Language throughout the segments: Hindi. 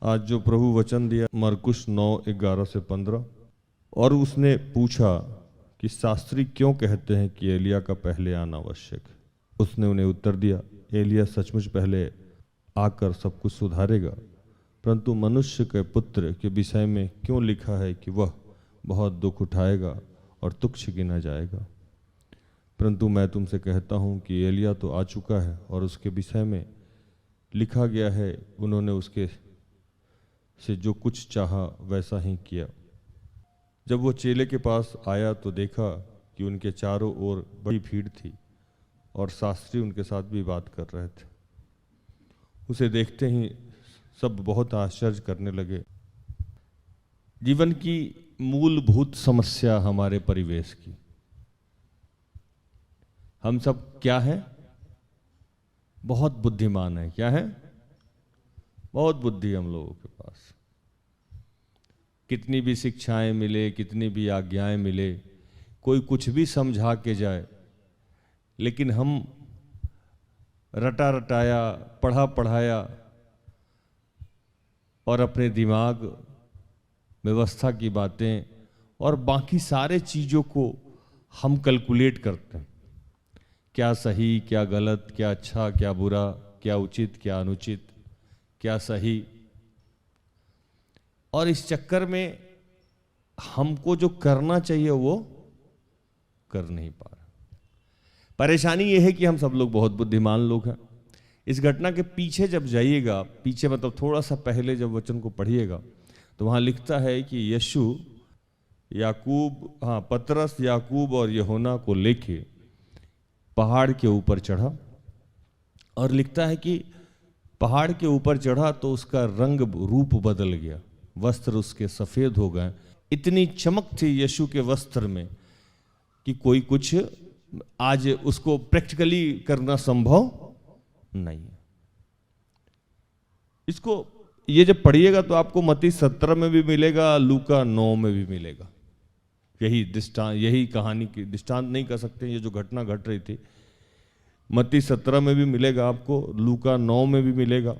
आज जो प्रभु वचन दिया मरकुस 9:11 से 15, और उसने पूछा कि शास्त्री क्यों कहते हैं कि एलिया का पहले आना आवश्यक है। उसने उन्हें उत्तर दिया, एलिया सचमुच पहले आकर सब कुछ सुधारेगा, परंतु मनुष्य के पुत्र के विषय में क्यों लिखा है कि वह बहुत दुख उठाएगा और तुच्छ गिना जाएगा। परंतु मैं तुमसे कहता हूँ कि एलिया तो आ चुका है और उसके विषय में लिखा गया है, उन्होंने उसके से जो कुछ चाहा वैसा ही किया। जब वो चेले के पास आया तो देखा कि उनके चारों ओर बड़ी भीड़ थी और शास्त्री उनके साथ भी बात कर रहे थे। उसे देखते ही सब बहुत आश्चर्य करने लगे। जीवन की मूलभूत समस्या हमारे परिवेश की, हम सब क्या है? बहुत बुद्धिमान है। क्या है? बहुत बुद्धि हम लोगों के पास। कितनी भी शिक्षाएं मिले, कितनी भी आज्ञाएं मिले, कोई कुछ भी समझा के जाए, लेकिन हम रटा रटाया, पढ़ा पढ़ाया और अपने दिमाग, व्यवस्था की बातें और बाकी सारे चीज़ों को हम कैलकुलेट करते हैं। क्या सही, क्या गलत, क्या अच्छा, क्या बुरा, क्या उचित, क्या अनुचित, क्या सही। और इस चक्कर में हमको जो करना चाहिए वो कर नहीं पा रहा। परेशानी ये है कि हम सब लोग बहुत बुद्धिमान लोग हैं। इस घटना के पीछे जब जाइएगा, पीछे मतलब थोड़ा सा पहले जब वचन को पढ़िएगा तो वहां लिखता है कि यीशु पतरस, याकूब और यूहन्ना को लेके पहाड़ के ऊपर चढ़ा, और लिखता है कि पहाड़ के ऊपर चढ़ा तो उसका रंग रूप बदल गया, वस्त्र उसके सफेद हो गए। इतनी चमक थी यीशु के वस्त्र में कि कोई कुछ आज उसको प्रैक्टिकली करना संभव नहीं है। इसको ये जब पढ़िएगा तो आपको मत्ती 17 में भी मिलेगा, लूका 9 में भी मिलेगा। यही कहानी की दृष्टांत नहीं कर सकते, ये जो घटना घट रही थी मत्ती 17 में भी मिलेगा आपको, लूका 9 में भी मिलेगा।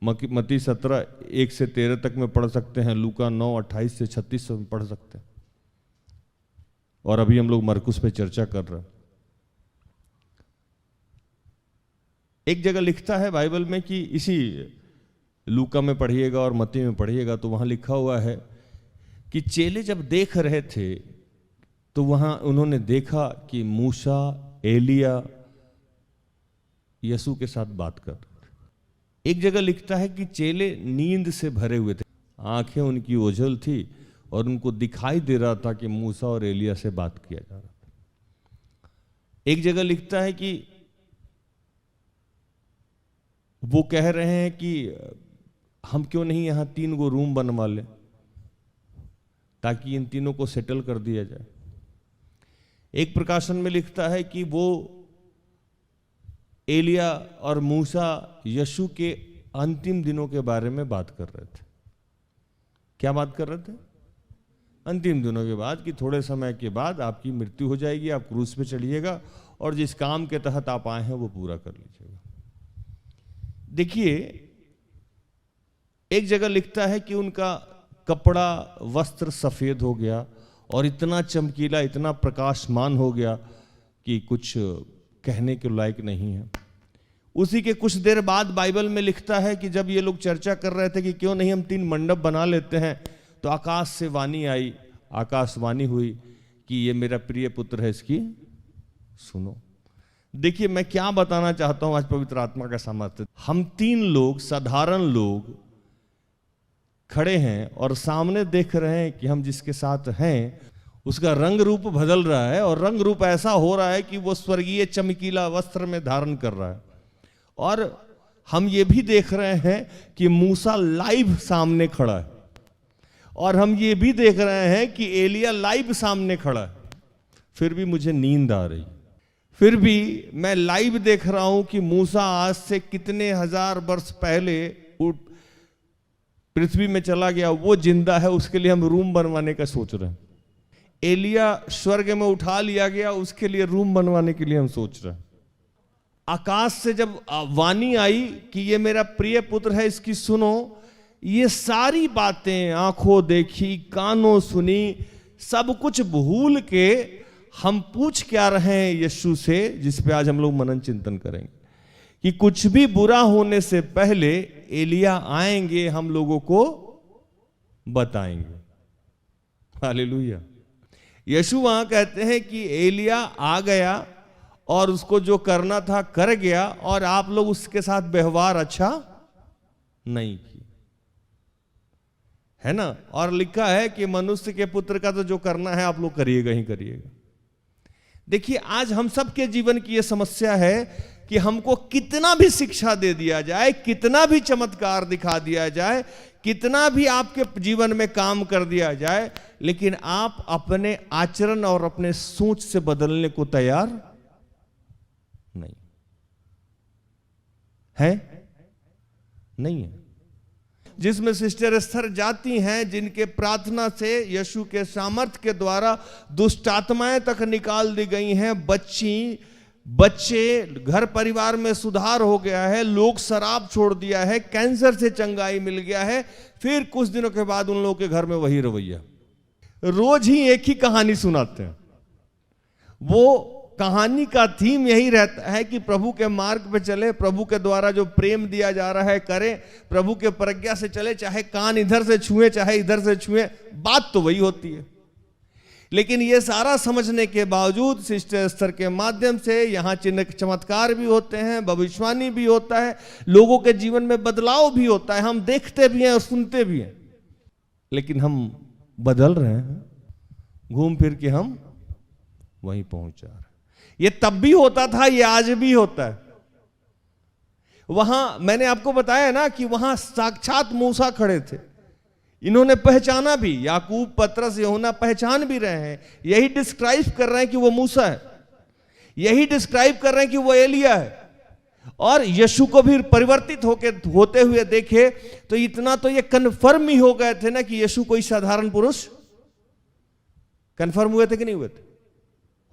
मत्ती 17 1 से 13 तक में पढ़ सकते हैं, लूका 9 28 से 36 में पढ़ सकते हैं। और अभी हम लोग मरकुस पे चर्चा कर रहे हैं। एक जगह लिखता है बाइबल में कि इसी लूका में पढ़िएगा और मत्ती में पढ़िएगा तो वहां लिखा हुआ है कि चेले जब देख रहे थे तो वहां उन्होंने देखा कि मूसा, एलिया यीशु के साथ बात कर रहे थे। एक जगह लिखता है कि चेले नींद से भरे हुए थे, आंखें उनकी ओझल थी और उनको दिखाई दे रहा था कि मूसा और एलिया से बात किया जा रहा था। एक जगह लिखता है कि वो कह रहे हैं कि हम क्यों नहीं यहां 3 गो रूम बनवा लें ताकि इन तीनों को सेटल कर दिया जाए। एक प्रकाशन में लिखता है कि वो एलिया और मूसा यीशु के अंतिम दिनों के बारे में बात कर रहे थे। क्या बात कर रहे थे? अंतिम दिनों के बाद कि थोड़े समय के बाद आपकी मृत्यु हो जाएगी, आप क्रूस पे चढ़िएगा और जिस काम के तहत आप आए हैं वो पूरा कर लीजिएगा। देखिए, एक जगह लिखता है कि उनका कपड़ा, वस्त्र सफेद हो गया और इतना चमकीला, इतना प्रकाशमान हो गया कि कुछ कहने के लायक नहीं है। उसी के कुछ देर बाद बाइबल में लिखता है कि जब ये लोग चर्चा कर रहे थे कि क्यों नहीं हम 3 मंडप बना लेते हैं, तो आकाश से वाणी आई, आकाशवाणी हुई कि ये मेरा प्रिय पुत्र है, इसकी सुनो। देखिए, मैं क्या बताना चाहता हूं आज पवित्र आत्मा का सामर्थ्य। हम 3 लोग, साधारण लोग खड़े हैं और सामने देख रहे हैं कि हम जिसके साथ हैं उसका रंग रूप बदल रहा है, और रंग रूप ऐसा हो रहा है कि वो स्वर्गीय चमकीला वस्त्र में धारण कर रहा है। और हम ये भी देख रहे हैं कि मूसा लाइव सामने खड़ा है, और हम ये भी देख रहे हैं कि एलिया लाइव सामने खड़ा है। फिर भी मुझे नींद आ रही, फिर भी मैं लाइव देख रहा हूं कि मूसा आज से कितने हजार वर्ष पहले पृथ्वी में चला गया, वो जिंदा है, उसके लिए हम रूम बनवाने का सोच रहे हैं। एलिया स्वर्ग में उठा लिया गया, उसके लिए रूम बनवाने के लिए हम सोच रहे हैं। आकाश से जब वाणी आई कि ये मेरा प्रिय पुत्र है, इसकी सुनो, ये सारी बातें आंखों देखी, कानों सुनी, सब कुछ भूल के हम पूछ क्या रहे हैं यीशु से, जिस पे आज हम लोग मनन चिंतन करेंगे कि कुछ भी बुरा होने से पहले एलिया आएंगे, हम लोगों को बताएंगे। हालेलुया। यीशु वहां कहते हैं कि एलिया आ गया और उसको जो करना था कर गया, और आप लोग उसके साथ व्यवहार अच्छा नहीं किया, है ना। और लिखा है कि मनुष्य के पुत्र का तो जो करना है आप लोग करिएगा ही करिएगा। देखिए, आज हम सबके जीवन की यह समस्या है कि हमको कितना भी शिक्षा दे दिया जाए, कितना भी चमत्कार दिखा दिया जाए, कितना भी आपके जीवन में काम कर दिया जाए, लेकिन आप अपने आचरण और अपने सोच से बदलने को तैयार नहीं है, नहीं है। जिसमें सिस्टर एस्थर जाती हैं, जिनके प्रार्थना से यीशु के सामर्थ्य के द्वारा दुष्ट आत्माएं तक निकाल दी गई हैं, बच्चे घर परिवार में सुधार हो गया है, लोग शराब छोड़ दिया है, कैंसर से चंगाई मिल गया है, फिर कुछ दिनों के बाद उन लोगों के घर में वही रवैया, रोज ही एक ही कहानी सुनाते हैं। वो कहानी का थीम यही रहता है कि प्रभु के मार्ग पे चले, प्रभु के द्वारा जो प्रेम दिया जा रहा है करें, प्रभु के प्रज्ञा से चले, चाहे कान इधर से छुए चाहे इधर से छुए, बात तो वही होती है। लेकिन ये सारा समझने के बावजूद सिस्टर एस्थर के माध्यम से यहाँ चिन्ह चमत्कार भी होते हैं, भविष्यवाणी भी होता है, लोगों के जीवन में बदलाव भी होता है, हम देखते भी हैं और सुनते भी हैं, लेकिन हम बदल रहे हैं, घूम फिर के हम वहीं पहुंच जा रहे हैं। ये तब भी होता था, ये आज भी होता है। वहां मैंने आपको बताया ना कि वहां साक्षात मूसा खड़े थे, इन्होंने पहचाना भी, याकूब, पतरस, यूहन्ना पहचान भी रहे हैं, यही डिस्क्राइब कर रहे हैं कि वो मूसा है, यही डिस्क्राइब कर रहे हैं कि वो एलिया है। और यीशु को भी परिवर्तित होते हुए देखे तो इतना तो ये कन्फर्म ही हो गए थे ना कि यीशु कोई साधारण पुरुष, कन्फर्म हुए थे कि नहीं हुए थे?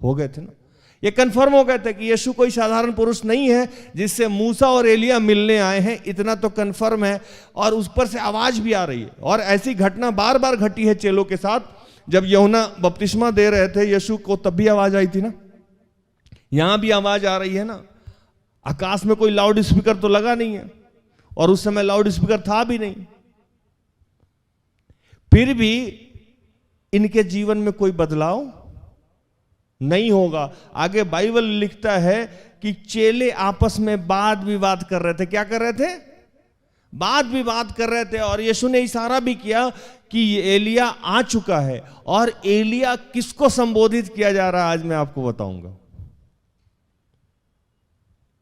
हो गए थे ना। ये कंफर्म हो गए थे कि यीशु कोई साधारण पुरुष नहीं है जिससे मूसा और एलिया मिलने आए हैं, इतना तो कंफर्म है। और उस पर से आवाज भी आ रही है, और ऐसी घटना बार बार घटी है चेलों के साथ। जब यूहन्ना बपतिस्मा दे रहे थे यीशु को, तब भी आवाज आई थी ना, यहां भी आवाज आ रही है ना। आकाश में कोई लाउड स्पीकर तो लगा नहीं है, और उस समय लाउड स्पीकर था भी नहीं, फिर भी इनके जीवन में कोई बदलाव नहीं होगा। आगे बाइबल लिखता है कि चेले आपस में वाद विवाद कर रहे थे। क्या कर रहे थे? वाद विवाद कर रहे थे। और यीशु ने इशारा भी किया कि एलिया आ चुका है। और एलिया किसको संबोधित किया जा रहा है आज मैं आपको बताऊंगा।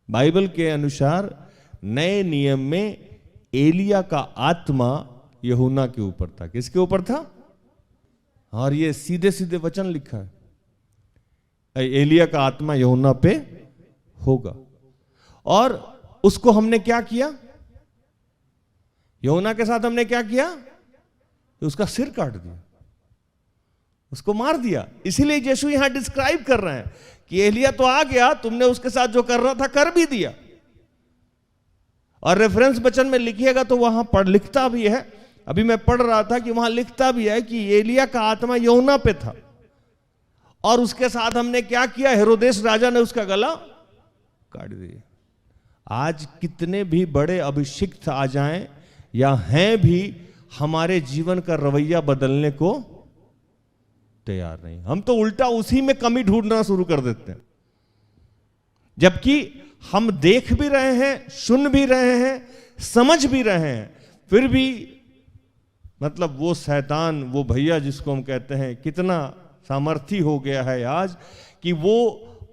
बाइबल के अनुसार नए नियम में एलिया का आत्मा यूहन्ना के ऊपर था। किसके ऊपर था? और ये सीधे सीधे वचन लिखा है, एलिया का आत्मा यूहन्ना पे होगा। और उसको हमने क्या किया? यूहन्ना के साथ हमने क्या किया? उसका सिर काट दिया, उसको मार दिया। इसीलिए यीशु यहां डिस्क्राइब कर रहे हैं कि एलिया तो आ गया, तुमने उसके साथ जो करना था कर भी दिया। और रेफरेंस वचन में लिखिएगा तो वहां लिखता भी है, अभी मैं पढ़ रहा था कि वहां लिखता भी है कि एलिया का आत्मा यूहन्ना पे था। और उसके साथ हमने क्या किया? हेरोदेस राजा ने उसका गला काट दिया। आज कितने भी बड़े अभिषिक्त आ जाएं या हैं भी, हमारे जीवन का रवैया बदलने को तैयार नहीं। हम तो उल्टा उसी में कमी ढूंढना शुरू कर देते हैं, जबकि हम देख भी रहे हैं, सुन भी रहे हैं, समझ भी रहे हैं, फिर भी मतलब वो शैतान, वो भैया जिसको हम कहते हैं, कितना सामर्थी हो गया है आज कि वो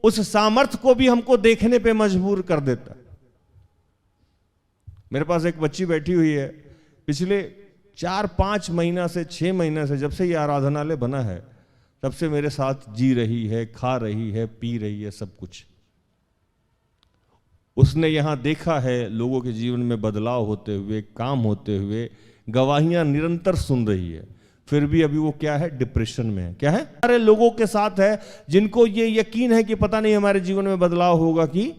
उस सामर्थ्य को भी हमको देखने पे मजबूर कर देता है। मेरे पास एक बच्ची बैठी हुई है, पिछले 4-5 महीना से 6 महीना से, जब से ये आराधनालय बना है तब से मेरे साथ जी रही है, खा रही है, पी रही है, सब कुछ। उसने यहां देखा है लोगों के जीवन में बदलाव होते हुए, काम होते हुए, गवाहियां निरंतर सुन रही है। फिर भी अभी वो क्या है? डिप्रेशन में है। क्या है? सारे लोगों के साथ है जिनको ये यकीन है कि पता नहीं हमारे जीवन में बदलाव होगा कि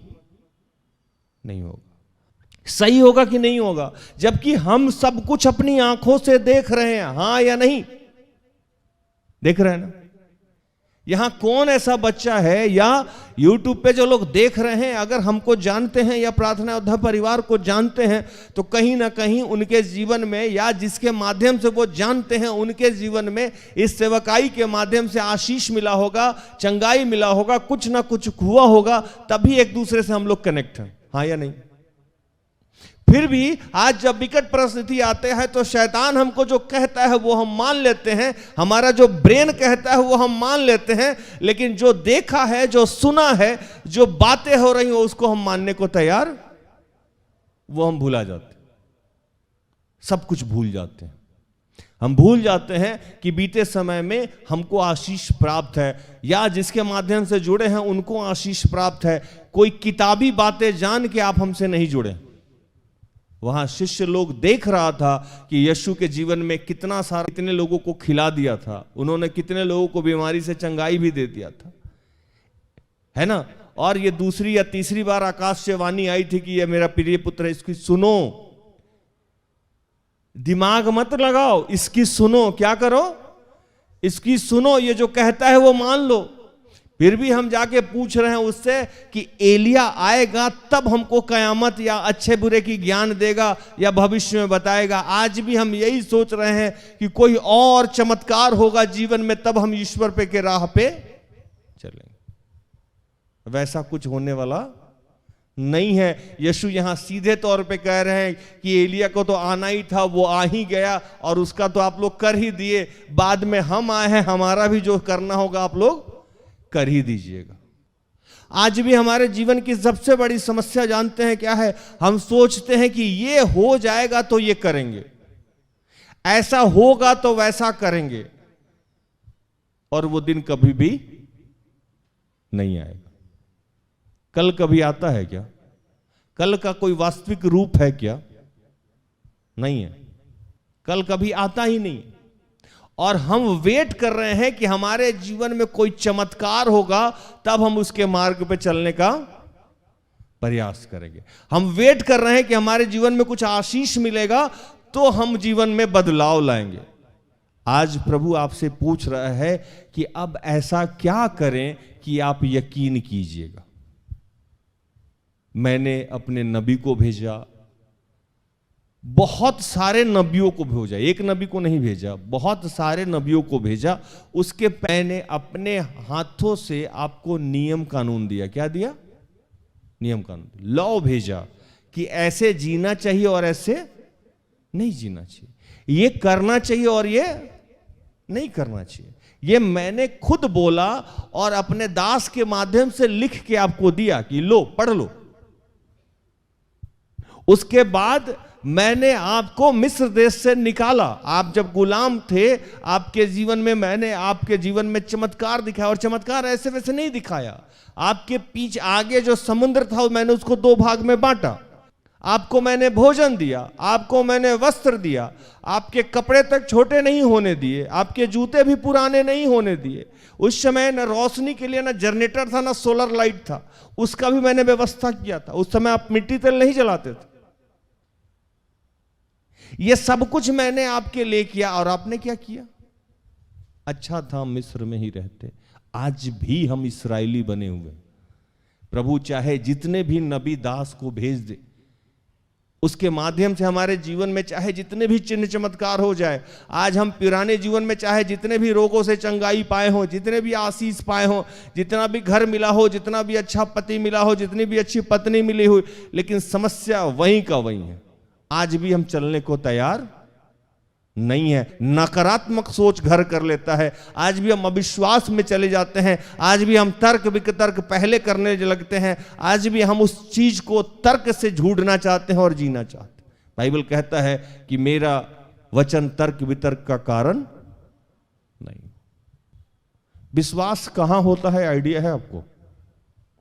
नहीं होगा। सही होगा कि नहीं होगा, जबकि हम सब कुछ अपनी आंखों से देख रहे हैं। हां या नहीं? देख रहे हैं ना? यहां कौन ऐसा बच्चा है या YouTube पे जो लोग देख रहे हैं, अगर हमको जानते हैं या प्रार्थना योद्धा परिवार को जानते हैं, तो कहीं ना कहीं उनके जीवन में या जिसके माध्यम से वो जानते हैं उनके जीवन में इस सेवकाई के माध्यम से आशीष मिला होगा, चंगाई मिला होगा, कुछ ना कुछ हुआ होगा, तभी एक दूसरे से हम लोग कनेक्ट हैं। हाँ या नहीं? फिर भी आज जब विकट परिस्थिति आते हैं तो शैतान हमको जो कहता है वो हम मान लेते हैं, हमारा जो ब्रेन कहता है वो हम मान लेते हैं, लेकिन जो देखा है, जो सुना है, जो बातें हो रही हो उसको हम मानने को तैयार, वो हम भूला जाते हैं। सब कुछ भूल जाते हैं। हम भूल जाते हैं कि बीते समय में हमको आशीष प्राप्त है, या जिसके माध्यम से जुड़े हैं उनको आशीष प्राप्त है। कोई किताबी बातें जान के आप हमसे नहीं जुड़े। वहां शिष्य लोग देख रहा था कि यीशु के जीवन में कितना सारा, कितने लोगों को खिला दिया था, उन्होंने कितने लोगों को बीमारी से चंगाई भी दे दिया था, है ना। और ये दूसरी या तीसरी बार आकाश से वाणी आई थी कि ये मेरा प्रिय पुत्र है, इसकी सुनो। दिमाग मत लगाओ, इसकी सुनो। क्या करो? इसकी सुनो। ये जो कहता है वो मान लो। फिर भी हम जाके पूछ रहे हैं उससे कि एलिया आएगा तब हमको कयामत या अच्छे बुरे की ज्ञान देगा या भविष्य में बताएगा। आज भी हम यही सोच रहे हैं कि कोई और चमत्कार होगा जीवन में तब हम ईश्वर पे के राह पे चलेंगे। वैसा कुछ होने वाला नहीं है। यीशु यहां सीधे तौर पे कह रहे हैं कि एलिया को तो आना ही था, वो आ ही गया और उसका तो आप लोग कर ही दिए। बाद में हम आए हैं, हमारा भी जो करना होगा आप लोग कर ही दीजिएगा। आज भी हमारे जीवन की सबसे बड़ी समस्या जानते हैं क्या है? हम सोचते हैं कि ये हो जाएगा तो ये करेंगे, ऐसा होगा तो वैसा करेंगे, और वो दिन कभी भी नहीं आएगा। कल कभी आता है क्या? कल का कोई वास्तविक रूप है क्या? नहीं है। कल कभी आता ही नहीं। और हम वेट कर रहे हैं कि हमारे जीवन में कोई चमत्कार होगा तब हम उसके मार्ग पे चलने का प्रयास करेंगे। हम वेट कर रहे हैं कि हमारे जीवन में कुछ आशीष मिलेगा तो हम जीवन में बदलाव लाएंगे। आज प्रभु आपसे पूछ रहा है कि अब ऐसा क्या करें कि आप यकीन कीजिएगा। मैंने अपने नबी को भेजा, बहुत सारे नबियों को भेजा, एक नबी को नहीं भेजा, बहुत सारे नबियों को भेजा। उसके मैंने अपने हाथों से आपको नियम कानून दिया। क्या दिया? नियम कानून, लॉ भेजा कि ऐसे जीना चाहिए और ऐसे नहीं जीना चाहिए, ये करना चाहिए और ये नहीं करना चाहिए। ये मैंने खुद बोला और अपने दास के माध्यम से लिख के आपको दिया कि लो, पढ़ लो। उसके बाद मैंने आपको मिस्र देश से निकाला। आप जब गुलाम थे, आपके जीवन में मैंने आपके जीवन में चमत्कार दिखाया, और चमत्कार ऐसे वैसे नहीं दिखाया। आपके पीछे आगे जो समुद्र था मैंने उसको 2 भाग में बांटा। आपको मैंने भोजन दिया, आपको मैंने वस्त्र दिया, आपके कपड़े तक छोटे नहीं होने दिए, आपके जूते भी पुराने नहीं होने दिए। उस समय न रोशनी के लिए न जनरेटर था, न सोलर लाइट था, उसका भी मैंने व्यवस्था किया था। उस समय आप मिट्टी तेल नहीं जलाते थे। ये सब कुछ मैंने आपके लिए किया, और आपने क्या किया? अच्छा था मिस्र में ही रहते। आज भी हम इस्राएली बने हुए। प्रभु चाहे जितने भी नबी दास को भेज दे, उसके माध्यम से हमारे जीवन में चाहे जितने भी चिन्ह चमत्कार हो जाए, आज हम पुराने जीवन में चाहे जितने भी रोगों से चंगाई पाए हों, जितने भी आशीष पाए हों, जितना भी घर मिला हो, जितना भी अच्छा पति मिला हो, जितनी भी अच्छी पत्नी मिली हो, लेकिन समस्या वहीं का वहीं है। आज भी हम चलने को तैयार नहीं है। नकारात्मक सोच घर कर लेता है। आज भी हम अविश्वास में चले जाते हैं। आज भी हम तर्क वितर्क पहले करने लगते हैं। आज भी हम उस चीज को तर्क से ढूंढना चाहते हैं और जीना चाहते हैं। बाइबल कहता है कि मेरा वचन तर्क वितर्क का कारण नहीं। विश्वास कहां होता है? आइडिया है आपको?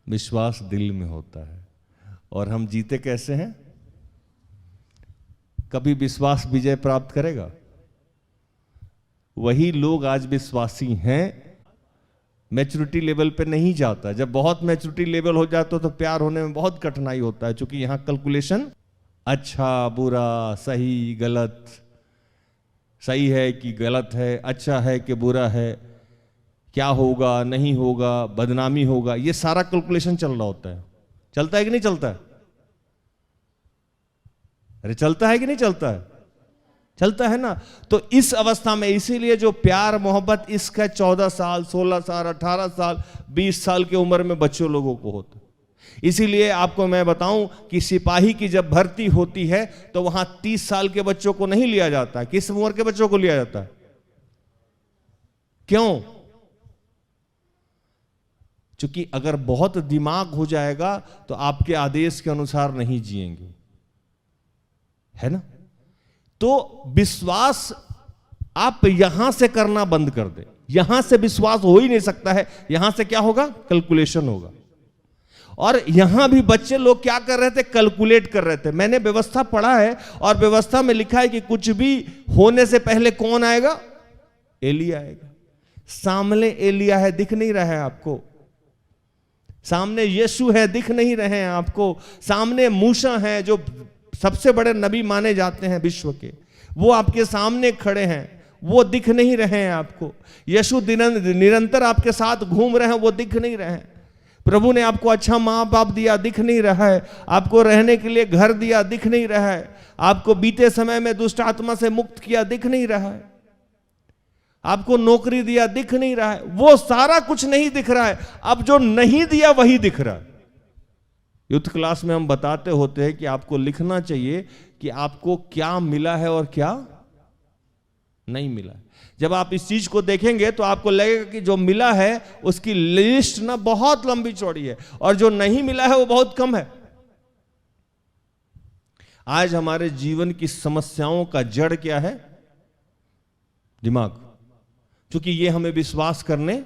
विश्वास दिल में होता है। और हम जीते कैसे हैं? कभी विश्वास विजय प्राप्त करेगा? वही लोग आज विश्वासी हैं, मैच्योरिटी लेवल पे नहीं जाता। जब बहुत मैच्योरिटी लेवल हो जाता तो प्यार होने में बहुत कठिनाई होता है, क्योंकि यहां कैलकुलेशन अच्छा बुरा, सही गलत, सही है कि गलत है, अच्छा है कि बुरा है, क्या होगा नहीं होगा, बदनामी होगा, ये सारा कैलकुलेशन चल रहा होता है। चलता है कि नहीं चलता है? अरे चलता है कि नहीं चलता है? चलता है ना। तो इस अवस्था में इसीलिए जो प्यार मोहब्बत इसका 14 साल 16 साल 18 साल 20 साल की उम्र में बच्चों लोगों को होता है। इसीलिए आपको मैं बताऊं कि सिपाही की जब भर्ती होती है तो वहां 30 साल के बच्चों को नहीं लिया जाता। किस उम्र के बच्चों को लिया जाता है? क्यों? क्योंकि अगर बहुत दिमाग हो जाएगा तो आपके आदेश के अनुसार नहीं जिएंगे, है ना। तो विश्वास आप यहां से करना बंद कर दे। यहां से विश्वास हो ही नहीं सकता है। यहां से क्या होगा? कैलकुलेशन होगा। और यहां भी बच्चे लोग क्या कर रहे थे? कैलकुलेट कर रहे थे। मैंने व्यवस्था पढ़ा है और व्यवस्था में लिखा है कि कुछ भी होने से पहले कौन आएगा? एलिया आएगा। सामने एलिया है, दिख नहीं रहा है आपको। सामने यीशु है, दिख नहीं रहे हैं आपको। सामने मूसा है जो सबसे बड़े नबी माने जाते हैं विश्व के, वो आपके सामने खड़े हैं, वो दिख नहीं रहे हैं आपको। यीशु निरंतर आपके साथ घूम रहे हैं, वो दिख नहीं रहे हैं। प्रभु ने आपको अच्छा माँ बाप दिया, दिख नहीं रहा है। आपको रहने के लिए घर दिया, दिख नहीं रहा है। आपको बीते समय में दुष्ट आत्मा से मुक्त किया, दिख नहीं रहा है। आपको नौकरी दिया, दिख नहीं रहा है। वो सारा कुछ नहीं दिख रहा है। अब जो नहीं दिया वही दिख रहा है। युद्ध क्लास में हम बताते होते हैं कि आपको लिखना चाहिए कि आपको क्या मिला है और क्या नहीं मिला है। जब आप इस चीज को देखेंगे तो आपको लगेगा कि जो मिला है उसकी लिस्ट ना बहुत लंबी चौड़ी है और जो नहीं मिला है वो बहुत कम है। आज हमारे जीवन की समस्याओं का जड़ क्या है? दिमाग। क्योंकि ये हमें विश्वास करने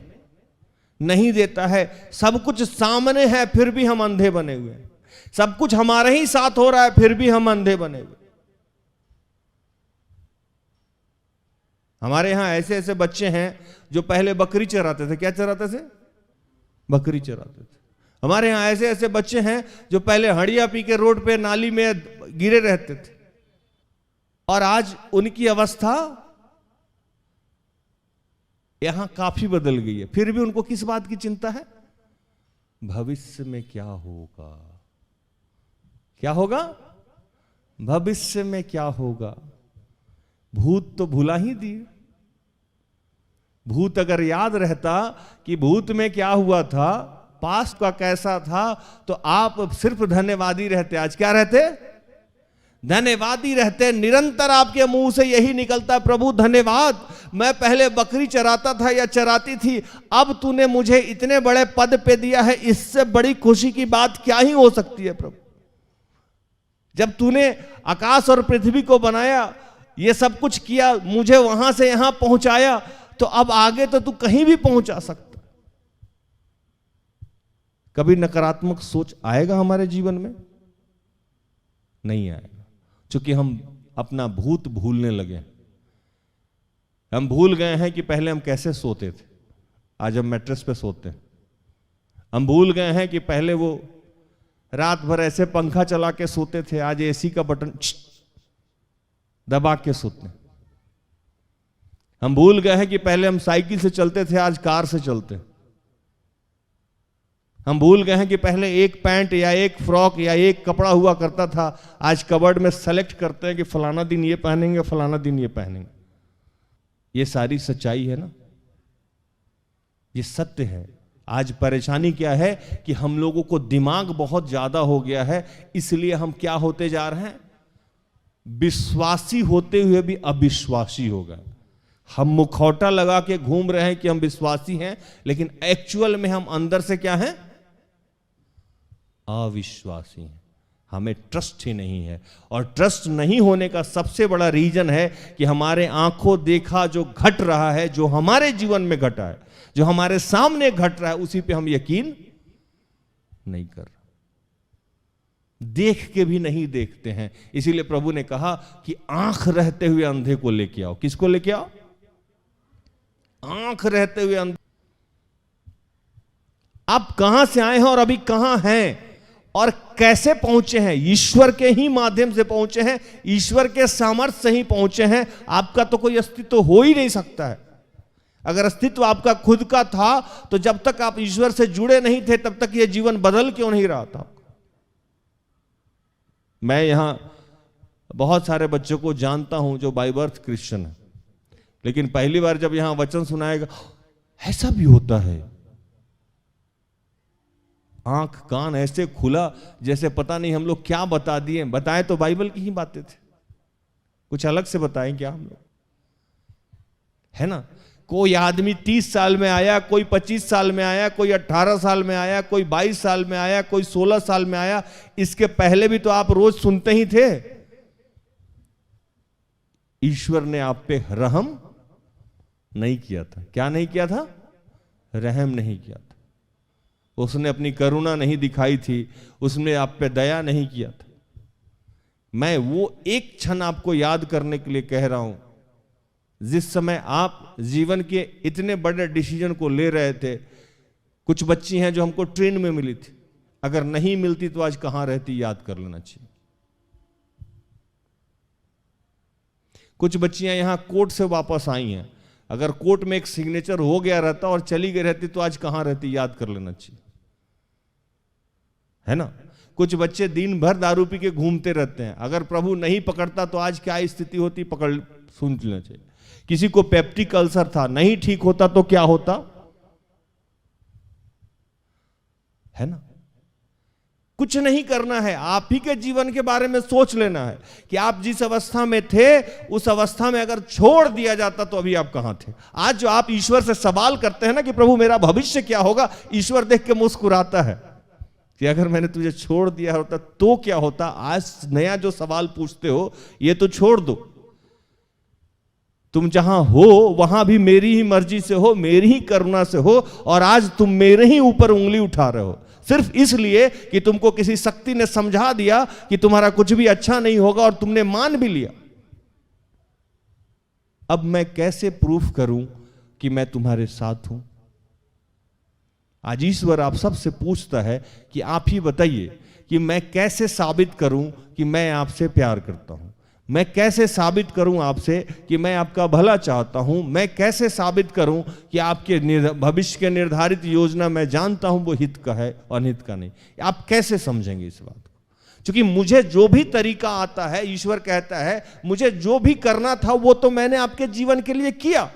नहीं देता है। सब कुछ सामने है फिर भी हम अंधे बने हुए हैं। सब कुछ हमारे ही साथ हो रहा है फिर भी हम अंधे बने हुए। हमारे यहां ऐसे ऐसे बच्चे हैं जो पहले बकरी चराते थे। क्या चराते थे? बकरी चराते थे। हमारे यहां ऐसे ऐसे बच्चे हैं जो पहले हड़िया पी के रोड पे नाली में गिरे रहते थे और आज उनकी अवस्था यहां काफी बदल गई है। फिर भी उनको किस बात की चिंता है? भविष्य में क्या होगा, क्या होगा, भविष्य में क्या होगा। भूत तो भुला ही दिए। भूत अगर याद रहता कि भूत में क्या हुआ था, पास्ट का कैसा था, तो आप सिर्फ धन्यवादी रहते। आज क्या रहते? धन्यवादी रहते। निरंतर आपके मुंह से यही निकलता, प्रभु धन्यवाद, मैं पहले बकरी चराता था या चराती थी, अब तूने मुझे इतने बड़े पद पे दिया है, इससे बड़ी खुशी की बात क्या ही हो सकती है प्रभु। जब तूने आकाश और पृथ्वी को बनाया, ये सब कुछ किया, मुझे वहां से यहां पहुंचाया, तो अब आगे तो तू कहीं भी पहुंचा सकता। कभी नकारात्मक सोच आएगा हमारे जीवन में? नहीं आएगा। क्योंकि हम अपना भूत भूलने लगे। हम भूल गए हैं कि पहले हम कैसे सोते थे, आज हम मैट्रेस पे सोते हैं। हम भूल गए हैं कि पहले वो रात भर ऐसे पंखा चला के सोते थे, आज एसी का बटन दबा के सोते हैं। हम भूल गए हैं कि पहले हम साइकिल से चलते थे, आज कार से चलते हैं। हम भूल गए हैं कि पहले एक पैंट या एक फ्रॉक या एक कपड़ा हुआ करता था, आज कबर्ड में सेलेक्ट करते हैं कि फलाना दिन ये पहनेंगे, फलाना दिन ये पहनेंगे। ये सारी सच्चाई है ना, ये सत्य है। आज परेशानी क्या है कि हम लोगों को दिमाग बहुत ज्यादा हो गया है, इसलिए हम क्या होते जा रहे हैं? विश्वासी होते हुए भी अविश्वासी हो गए। हम मुखौटा लगा के घूम रहे हैं कि हम विश्वासी हैं, लेकिन एक्चुअल में हम अंदर से क्या हैं? अविश्वासी हैं। हमें ट्रस्ट ही नहीं है। और ट्रस्ट नहीं होने का सबसे बड़ा रीजन है कि हमारे आंखों देखा जो घट रहा है, जो हमारे जीवन में घटा है, जो हमारे सामने घट रहा है, उसी पे हम यकीन नहीं कर रहे। देख के भी नहीं देखते हैं। इसीलिए प्रभु ने कहा कि आंख रहते हुए अंधे को लेके आओ। किसको लेके आओ? आंख रहते हुए अंधे। आप कहां से आए हैं और अभी कहां हैं, और कैसे पहुंचे हैं? ईश्वर के ही माध्यम से पहुंचे हैं, ईश्वर के सामर्थ्य से ही पहुंचे हैं। आपका तो कोई अस्तित्व हो ही नहीं सकता है। अगर अस्तित्व आपका खुद का था तो जब तक आप ईश्वर से जुड़े नहीं थे तब तक यह जीवन बदल क्यों नहीं रहा था? मैं यहां बहुत सारे बच्चों को जानता हूं जो बाय बर्थ क्रिश्चियन है, लेकिन पहली बार जब यहां वचन सुनाएगा, ऐसा भी होता है, आंख कान ऐसे खुला जैसे पता नहीं हम लोग क्या बता दिए। बताएं तो बाइबल की ही बातें थे, कुछ अलग से बताएं क्या हम लोग? है ना? कोई आदमी 30 साल में आया, कोई 25 साल में आया, कोई 18 साल में आया, कोई 22 साल में आया, कोई 16 साल में आया। इसके पहले भी तो आप रोज सुनते ही थे, ईश्वर ने आप पे रहम नहीं किया था। क्या नहीं किया था? रहम नहीं किया था। उसने अपनी करुणा नहीं दिखाई थी, उसने आप पे दया नहीं किया था। मैं वो एक क्षण आपको याद करने के लिए कह रहा हूं, जिस समय आप जीवन के इतने बड़े डिसीजन को ले रहे थे। कुछ बच्ची हैं जो हमको ट्रेन में मिली थी, अगर नहीं मिलती तो आज कहां रहती, याद कर लेना चाहिए। कुछ बच्चियां यहां कोर्ट से वापस आई हैं, अगर कोर्ट में एक सिग्नेचर हो गया रहता और चली गई रहती तो आज कहां रहती, याद कर लेना चाहिए। है ना? कुछ बच्चे दिन भर दारू पी के घूमते रहते हैं, अगर प्रभु नहीं पकड़ता तो आज क्या स्थिति होती, पकड़ सुन लेना चाहिए। किसी को पेप्टिक अल्सर था, नहीं ठीक होता तो क्या होता? है ना? कुछ नहीं करना है, आप ही के जीवन के बारे में सोच लेना है कि आप जिस अवस्था में थे उस अवस्था में अगर छोड़ दिया जाता तो अभी आप कहां थे। आज जो आप ईश्वर से सवाल करते हैं ना कि प्रभु मेरा भविष्य क्या होगा, ईश्वर देख के मुस्कुराता है कि अगर मैंने तुझे छोड़ दिया होता तो क्या होता। आज नया जो सवाल पूछते हो ये तो छोड़ दो। तुम जहां हो वहां भी मेरी ही मर्जी से हो, मेरी ही करुणा से हो, और आज तुम मेरे ही ऊपर उंगली उठा रहे हो सिर्फ इसलिए कि तुमको किसी शक्ति ने समझा दिया कि तुम्हारा कुछ भी अच्छा नहीं होगा और तुमने मान भी लिया। अब मैं कैसे प्रूफ करूं कि मैं तुम्हारे साथ हूं? आज ईश्वर आप सबसे पूछता है कि आप ही बताइए कि मैं कैसे साबित करूं कि मैं आपसे प्यार करता हूं, मैं कैसे साबित करूं आपसे कि मैं आपका भला चाहता हूं, मैं कैसे साबित करूं कि आपके भविष्य के निर्धारित योजना मैं जानता हूं वो हित का है अनहित का नहीं। आप कैसे समझेंगे इस बात को? क्योंकि मुझे जो भी तरीका आता है, ईश्वर कहता है मुझे जो भी करना था वो तो मैंने आपके जीवन के लिए किया।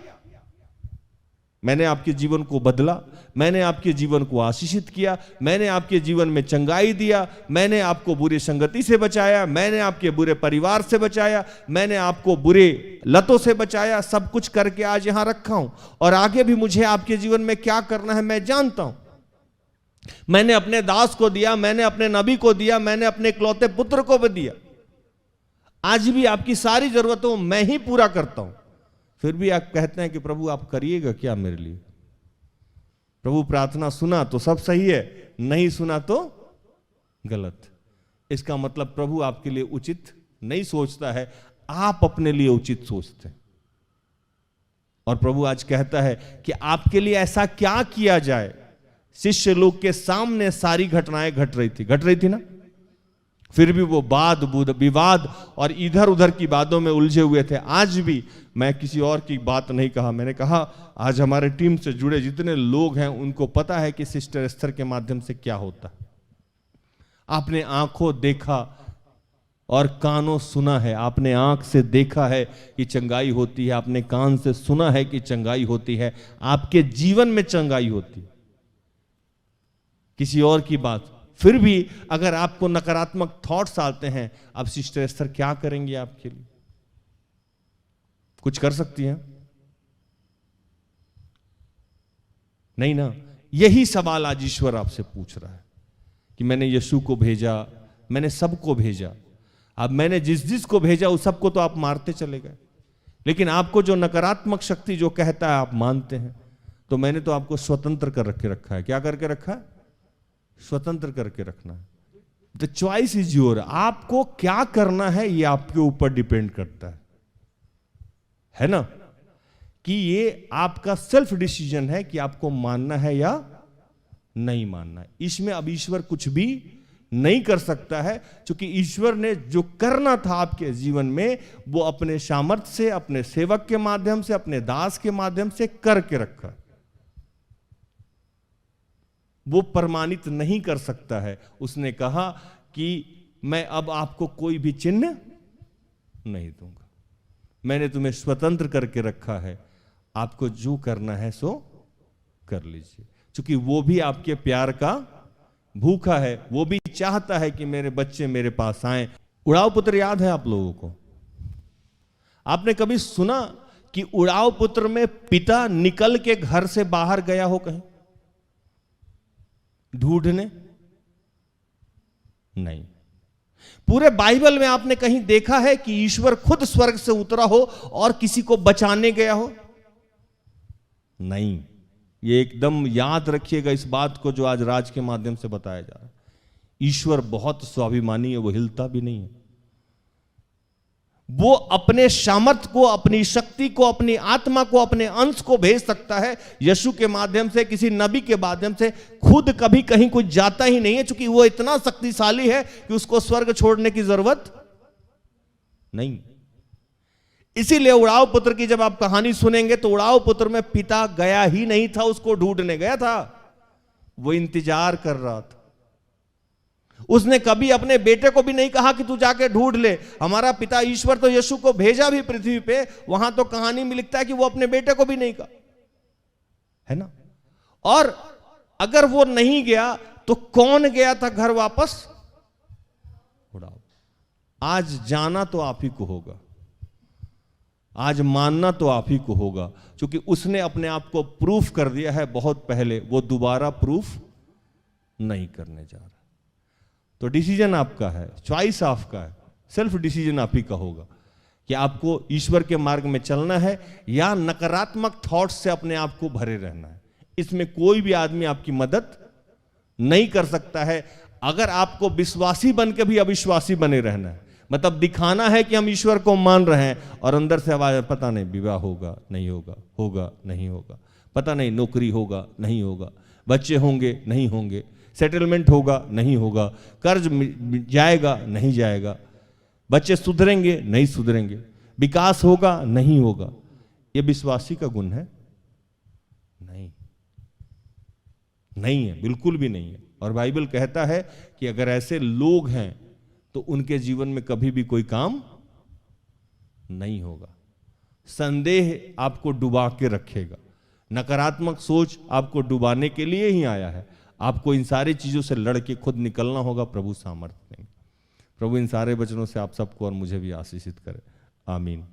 मैंने आपके जीवन को बदला, मैंने आपके जीवन को आशीषित किया, मैंने आपके जीवन में चंगाई दिया, मैंने आपको बुरी संगति से बचाया, मैंने आपके बुरे परिवार से बचाया, मैंने आपको बुरे लतों से बचाया। सब कुछ करके आज यहां रखा हूं और आगे भी मुझे आपके जीवन में क्या करना है मैं जानता हूं। मैंने अपने दास को दिया, मैंने अपने नबी को दिया, मैंने अपने इकलौते पुत्र को भी दिया। आज भी आपकी सारी जरूरतों मैं ही पूरा करता हूं। फिर भी आप कहते हैं कि प्रभु आप करिएगा क्या मेरे लिए? प्रभु प्रार्थना सुना तो सब सही है, नहीं सुना तो गलत। इसका मतलब प्रभु आपके लिए उचित नहीं सोचता है, आप अपने लिए उचित सोचते हैं। और प्रभु आज कहता है कि आपके लिए ऐसा क्या किया जाए। शिष्य लोग के सामने सारी घटनाएं घट रही थी ना, फिर भी वो वाद विवाद और इधर उधर की बातों में उलझे हुए थे। आज भी मैं किसी और की बात नहीं कहा, मैंने कहा आज हमारे टीम से जुड़े जितने लोग हैं उनको पता है कि सिस्टर एस्थर के माध्यम से क्या होता है। आपने आंखों देखा और कानों सुना है, आपने आंख से देखा है कि चंगाई होती है, आपने कान से सुना है कि चंगाई होती है, आपके जीवन में चंगाई होती है। किसी और की बात। फिर भी अगर आपको नकारात्मक थॉट्स आते हैं, अब सिस्टर एस्थर क्या करेंगे आपके लिए? कुछ कर सकती हैं? नहीं ना। यही सवाल आज ईश्वर आपसे पूछ रहा है कि मैंने यीशु को भेजा, मैंने सबको भेजा, अब मैंने जिस जिस को भेजा उस सबको तो आप मारते चले गए, लेकिन आपको जो नकारात्मक शक्ति जो कहता है आप मानते हैं। तो मैंने तो आपको स्वतंत्र कर रखा है। क्या करके रखा है? स्वतंत्र करके रखना है। The choice is your. आपको क्या करना है ये आपके ऊपर डिपेंड करता है ना, कि ये आपका सेल्फ डिसीजन है कि आपको मानना है या नहीं मानना है। इसमें अब ईश्वर कुछ भी नहीं कर सकता है, क्योंकि ईश्वर ने जो करना था आपके जीवन में वो अपने सामर्थ्य से, अपने सेवक के माध्यम से, अपने दास के माध्यम से करके रखा। वो प्रमाणित नहीं कर सकता है। उसने कहा कि मैं अब आपको कोई भी चिन्ह नहीं दूंगा, मैंने तुम्हें स्वतंत्र करके रखा है, आपको जो करना है सो कर लीजिए। क्योंकि वो भी आपके प्यार का भूखा है, वो भी चाहता है कि मेरे बच्चे मेरे पास आए। उड़ाव पुत्र याद है आप लोगों को? आपने कभी सुना कि उड़ाव पुत्र में पिता निकल के घर से बाहर गया हो कहीं ढूंढने? नहीं। पूरे बाइबल में आपने कहीं देखा है कि ईश्वर खुद स्वर्ग से उतरा हो और किसी को बचाने गया हो? नहीं। ये एकदम याद रखिएगा इस बात को जो आज राज के माध्यम से बताया जा रहा है। ईश्वर बहुत स्वाभिमानी है, वो हिलता भी नहीं है। वो अपने सामर्थ्य को, अपनी शक्ति को, अपनी आत्मा को, अपने अंश को भेज सकता है यीशु के माध्यम से, किसी नबी के माध्यम से। खुद कभी कहीं कुछ जाता ही नहीं है, क्योंकि वो इतना शक्तिशाली है कि उसको स्वर्ग छोड़ने की जरूरत नहीं। इसीलिए उड़ाव पुत्र की जब आप कहानी सुनेंगे तो उड़ाव पुत्र में पिता गया ही नहीं था, उसको ढूंढने गया था, वो इंतजार कर रहा था। उसने कभी अपने बेटे को भी नहीं कहा कि तू जाके ढूंढ ले। हमारा पिता ईश्वर तो यीशु को भेजा भी पृथ्वी पे, वहां तो कहानी में लिखता है कि वो अपने बेटे को भी नहीं कहा, है ना। और अगर वो नहीं गया तो कौन गया था घर वापस? उड़ाव। आज जाना तो आप ही को होगा, आज मानना तो आप ही को होगा, क्योंकि उसने अपने आप को प्रूफ कर दिया है बहुत पहले, वो दोबारा प्रूफ नहीं करने जा रहा। तो डिसीजन आपका है, चॉइस आपका है, सेल्फ डिसीजन आप ही का होगा कि आपको ईश्वर के मार्ग में चलना है या नकारात्मक थॉट्स से अपने आप को भरे रहना है। इसमें कोई भी आदमी आपकी मदद नहीं कर सकता है। अगर आपको विश्वासी बन के भी अविश्वासी बने रहना है, मतलब दिखाना है कि हम ईश्वर को मान रहे हैं और अंदर से आवाज, पता नहीं विवाह होगा नहीं होगा, होगा नहीं होगा, पता नहीं नौकरी होगा नहीं होगा, बच्चे होंगे नहीं होंगे, सेटलमेंट होगा नहीं होगा, कर्ज जाएगा नहीं जाएगा, बच्चे सुधरेंगे नहीं सुधरेंगे, विकास होगा नहीं होगा। यह विश्वासी का गुण है? नहीं, नहीं है, बिल्कुल भी नहीं है। और बाइबल कहता है कि अगर ऐसे लोग हैं तो उनके जीवन में कभी भी कोई काम नहीं होगा। संदेह आपको डुबा के रखेगा, नकारात्मक सोच आपको डुबाने के लिए ही आया है। आपको इन सारी चीजों से लड़के खुद निकलना होगा। प्रभु सामर्थ्य देंगे। प्रभु इन सारे वचनों से आप सबको और मुझे भी आशीषित करे। आमीन।